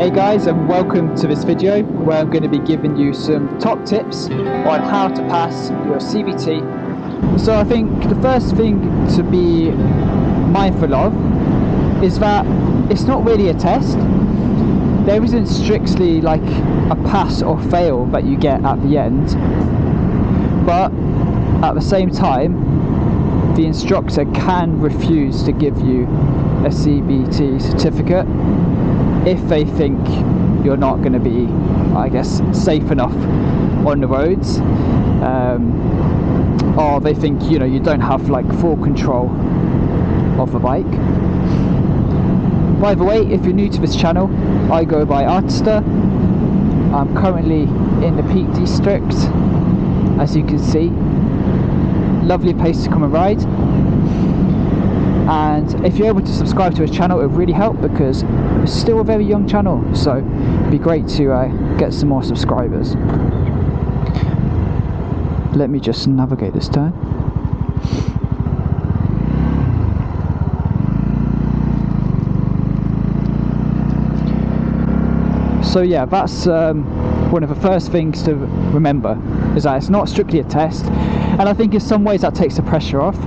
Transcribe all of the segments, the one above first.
Hey guys, and welcome to this video where I'm going to be giving you some top tips on how to pass your CBT. So I think the first thing to be mindful of is that it's not really a test. There isn't strictly like a pass or fail that you get at the end, but at the same time the instructor can refuse to give you a CBT certificate if they think you're not going to be, I guess, safe enough on the roads, or they think, you know, you don't have like full control of the bike. By the way, if you're new to this channel, I go by Artista. I'm currently in the Peak District, as you can see. Lovely place to come and ride. And if you're able to subscribe to his channel, it would really help because it's still a very young channel, so it'd be great to get some more subscribers. Let me just navigate this turn. So yeah, that's one of the first things to remember, is that it's not strictly a test, and I think in some ways that takes the pressure off.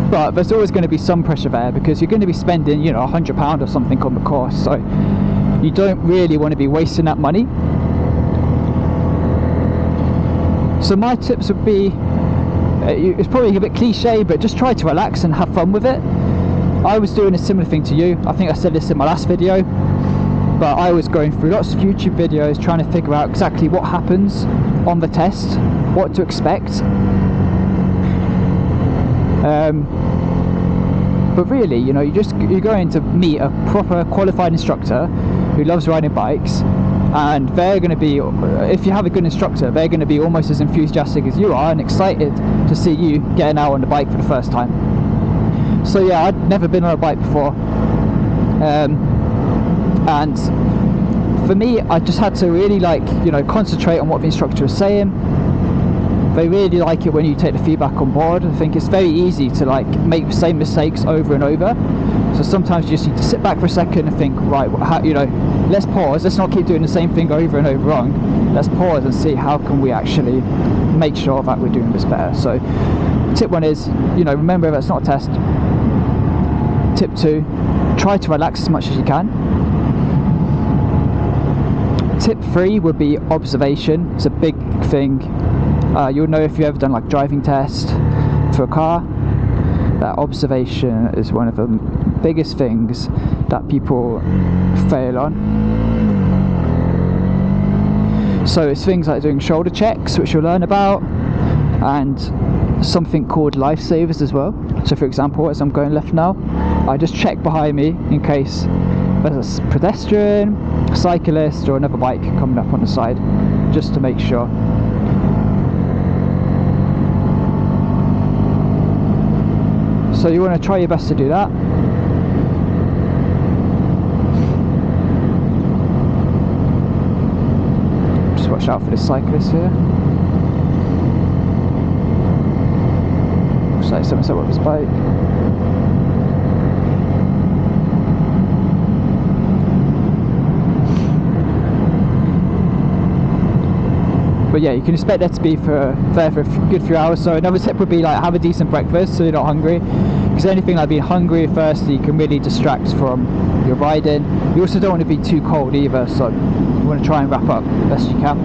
But there's always going to be some pressure there because you're going to be spending, you know, £100 or something on the course, so you don't really want to be wasting that money. So my tips would be, it's probably a bit cliche, but just try to relax and have fun with it. I was doing a similar thing to you. I think I said this in my last video, but I was going through lots of YouTube videos trying to figure out exactly what happens on the test, what to expect. But really, you know, you're going to meet a proper qualified instructor who loves riding bikes, and they're going to be, if you have a good instructor, they're going to be almost as enthusiastic as you are and excited to see you getting out on the bike for the first time. So yeah, I'd never been on a bike before, and for me, I just had to really, like, you know, concentrate on what the instructor was saying. They really like it when you take the feedback on board. I think it's very easy to like make the same mistakes over and over. So sometimes you just need to sit back for a second and think, right, how, you know, let's pause. Let's not keep doing the same thing over and over wrong. Let's pause and see how can we actually make sure that we're doing this better. So tip 1 is, you know, remember that's not a test. Tip 2, try to relax as much as you can. Tip 3 would be observation. It's a big thing. You'll know if you've ever done like driving test for a car, that observation is one of the biggest things that people fail on. So it's things like doing shoulder checks, which you'll learn about, and something called lifesavers as well. So for example, as I'm going left now, I just check behind me in case there's a pedestrian, a cyclist, or another bike coming up on the side, just to make sure. So you want to try your best to do that. Just watch out for this cyclist here. Looks like someone's up with his bike. But yeah, you can expect that to be there for a good few hours. So another tip would be like have a decent breakfast so you're not hungry, because anything like being hungry firstly can really distract from your riding. You also don't want to be too cold either, so you want to try and wrap up best you can.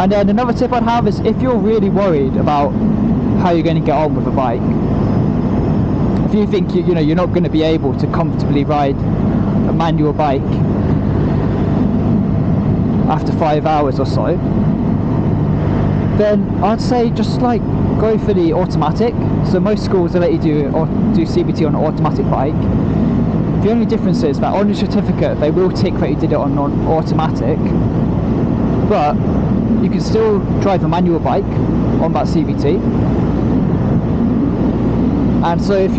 And then another tip I'd have is, if you're really worried about how you're going to get on with a bike, if you think you know you're not going to be able to comfortably ride a manual bike after 5 hours or so, then I'd say just like go for the automatic. So most schools will let you do CBT on an automatic bike. The only difference is that on your certificate they will tick that you did it on automatic, but you can still drive a manual bike on that CBT. And so if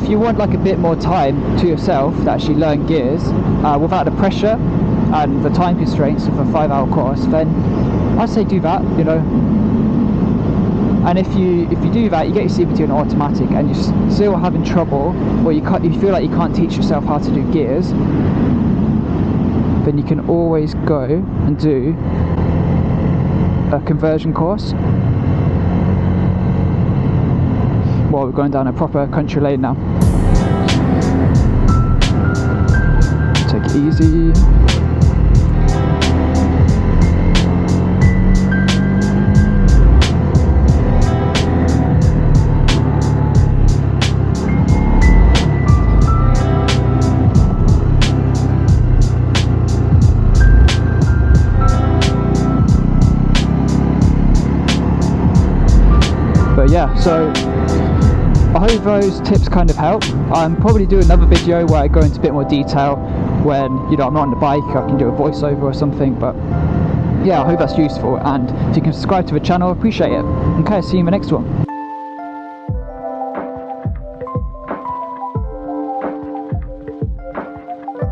you want like a bit more time to yourself to actually learn gears without the pressure and the time constraints of a 5-hour course, then I'd say do that, you know. And if you do that, you get your CBT on automatic, and you're still having trouble, or you feel like you can't teach yourself how to do gears, then you can always go and do a conversion course. Well, we're going down a proper country lane now. Take it easy. But yeah, so I hope those tips kind of help. I'm probably do another video where I go into a bit more detail when, I'm not on the bike. I can do a voiceover or something, but yeah, I hope that's useful, and if you can subscribe to the channel, I appreciate it. Okay, see you in the next one.